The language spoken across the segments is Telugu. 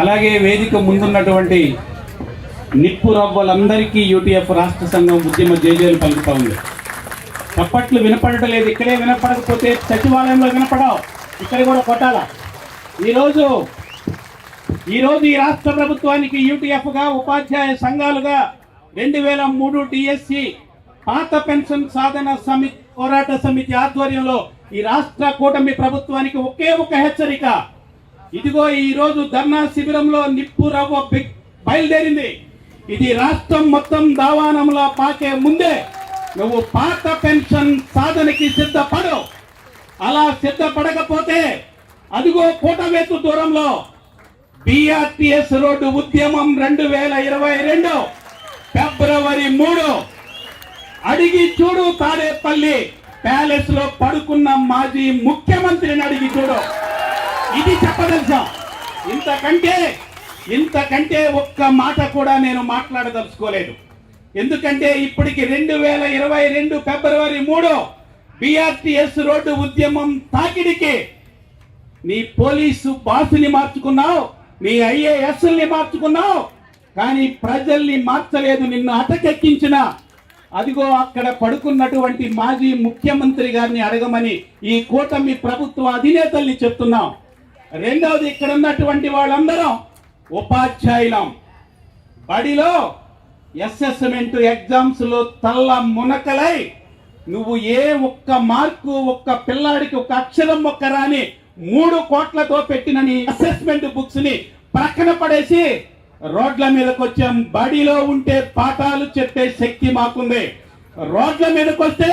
అలాగే వేదిక ముందున్నటువంటి నిప్పు రవ్వలందరికీ యూటీఎఫ్ రాష్ట్ర సంఘం ఉద్యమ జేజేలు పలుకుతా ఉంది. చప్పట్లు వినపడటం లేదు. ఇక్కడే వినపడకపోతే సచివాలయంలో వినపడవు, ఇక్కడ కూడా కొట్టాల. ఈరోజు ఈ రాష్ట్ర ప్రభుత్వానికి యూటీఎఫ్గా ఉపాధ్యాయ సంఘాలుగా 2003 డిఎస్సి పాత పెన్షన్ సాధన సమితి పోరాట సమితి ఆధ్వర్యంలో ఈ రాష్ట్ర కూటమి ప్రభుత్వానికి ఒకే ఒక హెచ్చరిక. ఇదిగో ఈరోజు ధర్నా శిబిరంలో నిప్పు రవ్వ బయలుదేరింది. ఇది రాష్ట్రం మొత్తం దావానంలో పాకే ముందే నువ్వు పాత పెన్షన్ సాధనకి సిద్ధపడు. అలా సిద్ధపడకపోతే అదిగో కూటవేతు దూరంలో బిఆర్టీఎస్ రోడ్డు ఉద్యమం 2022 ఫిబ్రవరి 3 అడిగి చూడు. తాడేపల్లి ప్యాలెస్ లో పడుకున్న మాజీ ముఖ్యమంత్రిని అడిగి చూడు. ఇది చెప్పదలుచాం. ఇంతకంటే ఒక్క మాట కూడా నేను మాట్లాడదలుచుకోలేదు. ఎందుకంటే ఇప్పటికి 2022 ఫిబ్రవరి 3 బిఆర్టీఎస్ రోడ్డు ఉద్యమం తాకిడికి నీ పోలీసు బాసుని మార్చుకున్నావు, నీ ఐఏఎస్ని మార్చుకున్నావు, కానీ ప్రజల్ని మార్చలేదు. నిన్ను అటకెక్కించిన అదిగో అక్కడ పడుకున్నటువంటి మాజీ ముఖ్యమంత్రి గారిని అడగమని ఈ కూటమి ప్రభుత్వ అధినేతల్ని చెప్తున్నాం. రెండవది, ఇక్కడ ఉన్నటువంటి వాళ్ళందరం ఉపాధ్యాయులం. బడిలో అసెస్మెంట్ ఎగ్జామ్స్ లో తల్ల మునకలై నువ్వు ఏ ఒక్క మార్కు ఒక్క పిల్లాడికి ఒక అక్షరం ఒక్క రాని 3 కోట్లతో పెట్టిన నీ అసెస్మెంట్ బుక్స్ ని ప్రక్కన పడేసి రోడ్ల మీదకి వచ్చాం. బడిలో ఉంటే పాఠాలు చెప్పే శక్తి మాకుంది. రోడ్ల మీదకి వస్తే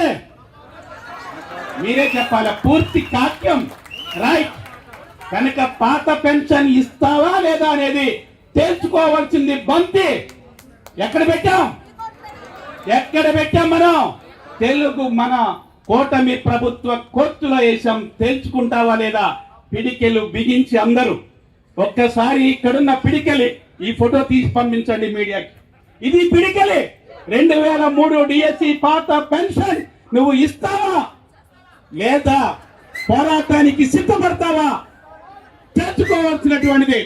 మీరే చెప్పాలి పూర్తి కాక్యం. రైట్. కనుక పాత పెన్షన్ ఇస్తావా లేదా అనేది తెలుసుకోవాల్సింది బంతి. ఎక్కడ పెట్టాం మనం? తెలుగు మన కూటమి ప్రభుత్వ కోర్టులో వేసాం. తెలుసుకుంటావా లేదా? పిడికెలు బిగించి అందరూ ఒక్కసారి ఇక్కడున్న పిడికెలి ఈ ఫోటో తీసి పంపించండి మీడియాకి. ఇది పిడికెలి. 2003 డిఎస్సి పాత పెన్షన్ నువ్వు ఇస్తావా లేదా పోరాటానికి సిద్ధపడతావా? తెలుసుకోవాల్సినటువంటిది.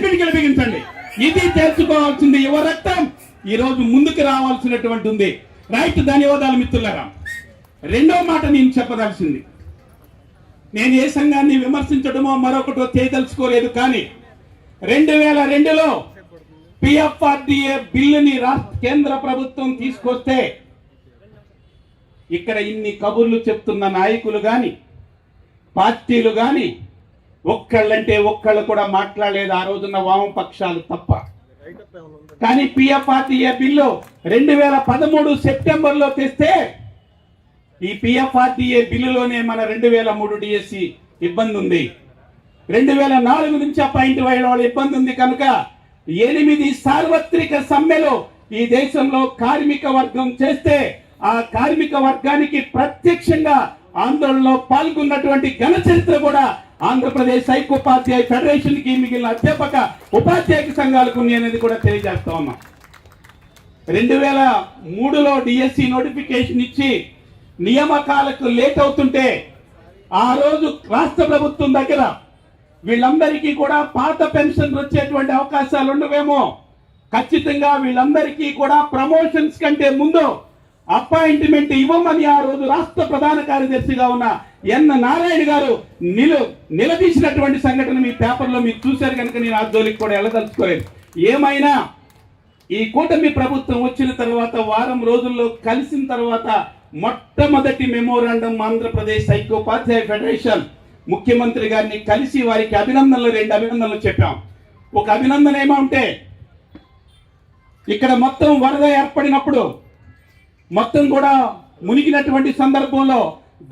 పిడికెలు బిగించండి. ఇది తెలుసుకోవాల్సింది. యువ రక్తం ఈరోజు ముందుకు రావాల్సినటువంటి ఉంది. రైట్. ధన్యవాదాలు మిత్రులారా. రెండో మాట నేను చెప్పదలసింది, నేను ఏ సంఘాన్ని విమర్శించడమో మరొకటో చేయదలుచుకోలేదు. కానీ 2002లో పిఎఫ్ఆర్డిఏ బిల్లుని కేంద్ర ప్రభుత్వం తీసుకొస్తే ఇక్కడ ఇన్ని కబుర్లు చెప్తున్న నాయకులు గాని పార్టీలు గాని ఒక్కళ్ళంటే ఒక్కళ్ళు కూడా మాట్లాడలేదు. ఆ రోజున్న వామపక్షాలు తప్ప. కానీ పిఎఫ్ఆర్డిఏ బిల్లు 2013 సెప్టెంబర్లో తెస్తే ఈ పిఎఫ్ఆర్డిఏ బిల్లులోనే మన 2003 డిఎస్సి ఇబ్బంది ఉంది. 2004 నుంచి అపాయింట్ అయ్యే వాళ్ళ ఇబ్బంది ఉంది. కనుక 8 సార్వత్రిక సమ్మెలో ఈ దేశంలో కార్మిక వర్గం చేస్తే ఆ కార్మిక వర్గానికి ప్రత్యక్షంగా ఆందోళనలో పాల్గొన్నటువంటి ఘన చరిత్ర కూడా ఆంధ్రప్రదేశ్ ఐక్యోపాధ్యాయ ఫెడరేషన్ కి మిగిలిన అధ్యాపక ఉపాధ్యాయ సంఘాలకు ఉంది అనేది కూడా తెలియజేస్తా ఉన్నా. 2003లో డిఎస్సి నోటిఫికేషన్ ఇచ్చి నియామకాలకు లేట్ అవుతుంటే ఆ రోజు రాష్ట్ర ప్రభుత్వం దగ్గర వీళ్ళందరికీ కూడా పాత పెన్షన్ వచ్చేటువంటి అవకాశాలు ఉండవేమో, ఖచ్చితంగా వీళ్ళందరికీ కూడా ప్రమోషన్స్ కంటే ముందు అపాయింట్మెంట్ ఇవ్వమని ఆ రోజు రాష్ట్ర ప్రధాన కార్యదర్శిగా ఉన్న ఎన్ నారాయణ గారు నిలదీసినటువంటి సంఘటన మీ పేపర్లో మీరు చూశారు. కనుక నేను ఆ జోలికి కూడా వెళ్ళదలుచుకోలేదు. ఏమైనా ఈ కూటమి ప్రభుత్వం వచ్చిన తర్వాత వారం రోజుల్లో కలిసిన తర్వాత మొట్టమొదటి మెమోరాండం ఆంధ్రప్రదేశ్ ఐక్యోపాధ్యాయ ఫెడరేషన్ ముఖ్యమంత్రి గారిని కలిసి వారికి అభినందనలు 2 అభినందనలు చెప్పాం. ఒక అభినందన ఏమంటే ఇక్కడ మొత్తం వరద ఏర్పడినప్పుడు మొత్తం కూడా మునిగినటువంటి సందర్భంలో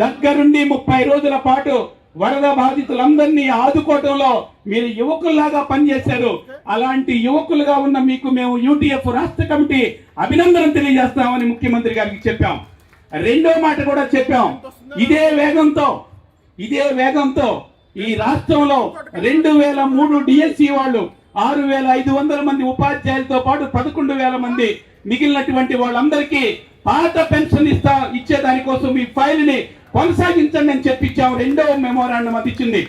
దగ్గరుండి 30 రోజుల పాటు వరద బాధితులందరినీ ఆదుకోవడంలో మీరు యువకుల్లాగా పనిచేశారు. అలాంటి యువకులుగా ఉన్న మీకు మేము యూటీఎఫ్ రాష్ట్ర కమిటీ అభినందన తెలియజేస్తామని ముఖ్యమంత్రి గారికి చెప్పాం. రెండో మాట కూడా చెప్పాం. ఇదే వేగంతో ఈ రాష్ట్రంలో 2003 డిఎస్సి వాళ్ళు 6,500 మంది ఉపాధ్యాయులతో పాటు 11,000 మంది మిగిలినటువంటి వాళ్ళందరికీ పాత పెన్షన్ ఇచ్చేదానికోసం మీ ఫైల్ ని కొనసాగించండి అని చెప్పించాం. రెండవ మెమోరాండం అది ఇచ్చింది.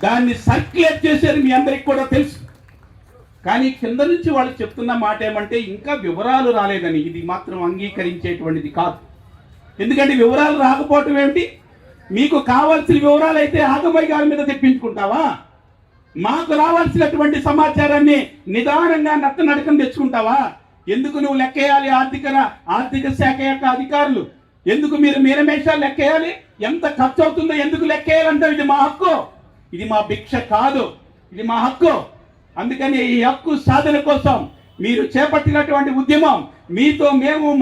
దాన్ని సర్క్యులేట్ చేసేది మీ అందరికి కూడా తెలుసు. కానీ కింద నుంచి వాళ్ళు చెప్తున్న మాట ఏమంటే ఇంకా వివరాలు రాలేదని. ఇది మాత్రం అంగీకరించేటువంటిది కాదు. ఎందుకంటే వివరాలు రాకపోవటం ఏమిటి? మీకు కావాల్సిన వివరాలు అయితే ఆగమయ్య గారి మీద తెప్పించుకుంటావా? మాకు రావాల్సినటువంటి సమాచారాన్ని నిదానంగా నడకం తెచ్చుకుంటావా? ఎందుకు నువ్వు లెక్కేయాలి? ఆర్థిక శాఖ యొక్క అధికారులు ఎందుకు మీరు మీరమేషాలు లెక్కేయాలి? ఎంత ఖర్చు అవుతుందో ఎందుకు లెక్కేయాలంటే ఇది మా హక్కు, ఇది మా భిక్ష కాదు, ఇది మా హక్కు. అందుకని ఈ హక్కు సాధన కోసం మీరు చేపట్టినటువంటి ఉద్యమం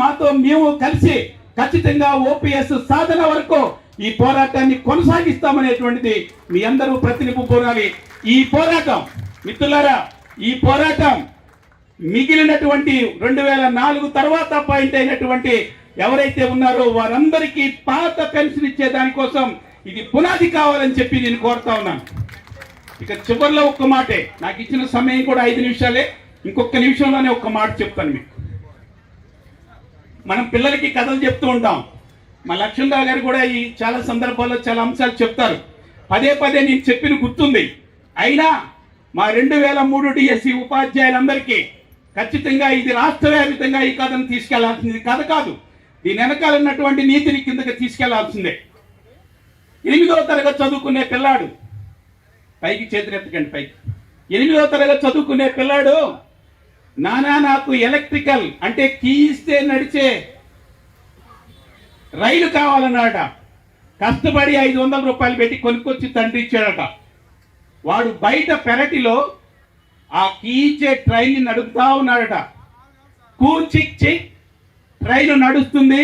మాతో మేము కలిసి ఖచ్చితంగా ఓపీఎస్ సాధన వరకు ఈ పోరాటాన్ని కొనసాగిస్తామనేటువంటిది మీ అందరూ ప్రతినిపుకోవాలి. ఈ పోరాటం మిత్రులారా, ఈ పోరాటం మిగిలినటువంటి 2004 తర్వాత పాయింట్ అయినటువంటి ఎవరైతే ఉన్నారో వారందరికీ పాత పెన్షన్ ఇచ్చే దానికోసం ఇది పునాది కావాలని చెప్పి నేను కోరుతా ఉన్నాను. ఇక చివరిలో ఒక్క మాటే, నాకు ఇచ్చిన సమయం కూడా 5 నిమిషాలే, ఇంకొక నిమిషంలోనే ఒక్క మాట చెప్తాను మీకు. మనం పిల్లలకి కథలు చెప్తూ ఉంటాం. మా లక్ష్మణరావు గారు కూడా ఈ చాలా సందర్భాల్లో చాలా అంశాలు చెప్తారు. పదే నేను చెప్పిన గుర్తుంది. అయినా మా 2003 డిఎస్సి ఉపాధ్యాయులందరికీ ఖచ్చితంగా ఇది రాష్ట్ర వ్యాప్తంగా ఈ కథను తీసుకెళ్లాల్సింది కథ కాదు, దీని వెనకాల ఉన్నటువంటి నీతిని కిందకి తీసుకెళ్లాల్సిందే. 8వ తరగతి చదువుకునే పిల్లాడు, పైకి చేతులెత్తకండి, పైకి. 8వ తరగతి చదువుకునే పిల్లాడు, నానా నాకు ఎలక్ట్రికల్ అంటే కీ ఇస్తే నడిచే రైలు కావాలన్నాడట. కష్టపడి 500 రూపాయలు పెట్టి కొనుక్కొచ్చి తండ్రి ఇచ్చాడట. వాడు బయట పెరటిలో ఆ కీ ఇచ్చే ట్రైన్ని నడుపుతా ఉన్నాడట. కూచిచ్చి ట్రైన్ నడుస్తుంది,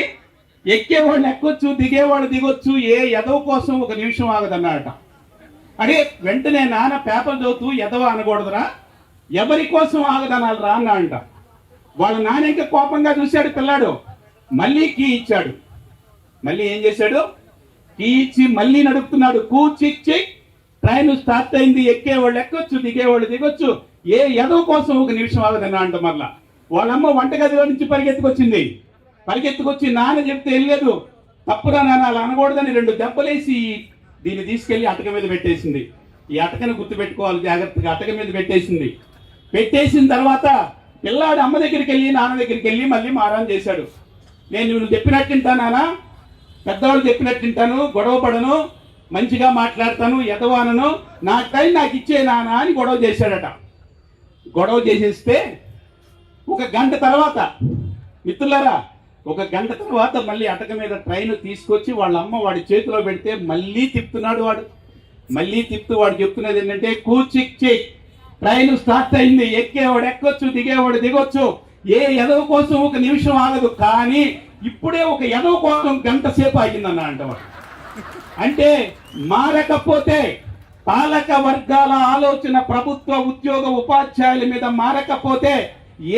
ఎక్కేవాళ్ళు ఎక్కొచ్చు, దిగేవాళ్ళు దిగొచ్చు, ఏ ఎదవ కోసం ఒక నిమిషం ఆగదన్నాడట. అరే వెంటనే నాన్న పేపర్ చదువుతూ ఎదవ అనకూడదురా, ఎవరి కోసం ఆగదనాలరా అన్నాడంట. వాళ్ళ నాన్న ఇంకా కోపంగా చూశాడు పిల్లాడు. మళ్ళీ కీ ఇచ్చాడు. మళ్ళీ ఏం చేశాడు? కీ ఇచ్చి మళ్ళీ నడుపుతున్నాడు. కూచిచ్చి ట్రైన్ స్టార్ట్ అయింది, ఎక్కేవాళ్ళు ఎక్కొచ్చు, దిగేవాళ్ళు దిగొచ్చు, ఏ ఎదవ కోసం ఒక నిమిషం ఆగదన్నా అంట. మళ్ళా వాళ్ళమ్మ వంటగదిలో నుంచి పరిగెత్తుకొచ్చి నాన్న చెప్తే వెళ్ళలేదు, తప్పురా నాన్న అలా అనకూడదని 2 దెబ్బలేసి దీన్ని తీసుకెళ్లి అటక మీద పెట్టేసింది. ఈ అటకను గుర్తుపెట్టుకోవాలి జాగ్రత్తగా. అటక మీద పెట్టేసిన తర్వాత పిల్లాడు అమ్మ దగ్గరికి వెళ్ళి నాన్న దగ్గరికి వెళ్ళి మళ్ళీ మారాన్ చేశాడు. నేను నువ్వు చెప్పినట్టు వింటానా, పెద్దవాళ్ళు చెప్పినట్టు వింటాను, గొడవ పడను, మంచిగా మాట్లాడతాను, ఎదవానను, నా టైం నాకు ఇచ్చే నాన్న అని గొడవ చేశాడట. గొడవ చేసేస్తే 1 గంట తర్వాత మిత్రులారా, 1 గంట తర్వాత మళ్ళీ అటక మీద ట్రైన్ తీసుకొచ్చి వాళ్ళ అమ్మ వాడి చేతిలో పెడితే మళ్ళీ తిప్పుతున్నాడు. మళ్ళీ తిప్పుతూ వాడు చెప్తున్నది ఏంటంటే, కూచిచ్చి ట్రైన్ స్టార్ట్ అయింది, ఎక్కేవాడు ఎక్కొచ్చు, దిగేవాడు దిగొచ్చు, ఏ ఎదవ కోసం ఒక నిమిషం ఆగదు, కానీ ఇప్పుడే ఒక ఎదవ కోసం 1 గంట సేపు ఆగిందన్న అంటవాడు. అంటే మారకపోతే, పాలక వర్గాల ఆలోచన ప్రభుత్వ ఉద్యోగ ఉపాధ్యాయుల మీద మారకపోతే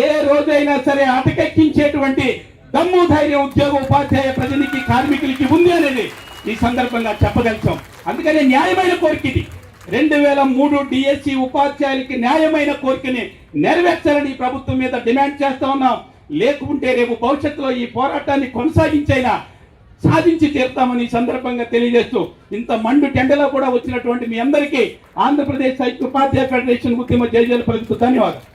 ఏ రోజైనా సరే అటకెక్కించేటువంటి దమ్ము ధైర్యం ఉద్యోగ ఉపాధ్యాయ ప్రజలకి కార్మికులకి ఉంది అనేది ఈ సందర్భంగా చెప్పగలుగుతాం. అందుకని న్యాయమైన కోరిక ఇది. 2003 డిఎస్సి ఉపాధ్యాయులకి న్యాయమైన కోరికని నెరవేర్చాలని ప్రభుత్వం మీద డిమాండ్ చేస్తా ఉన్నాం. లేకుంటే రేపు భవిష్యత్తులో ఈ పోరాటాన్ని కొనసాగించైనా సాధించి తీరుతామని ఈ సందర్భంగా తెలియజేస్తూ, ఇంత మండు టెండలో కూడా వచ్చినటువంటి మీ అందరికీ ఆంధ్రప్రదేశ్ సాహిత్య ఉపాధ్యాయ ఫెడరేషన్ ఉద్యమ జయజయలు పలుకుతూ ధన్యవాదాలు.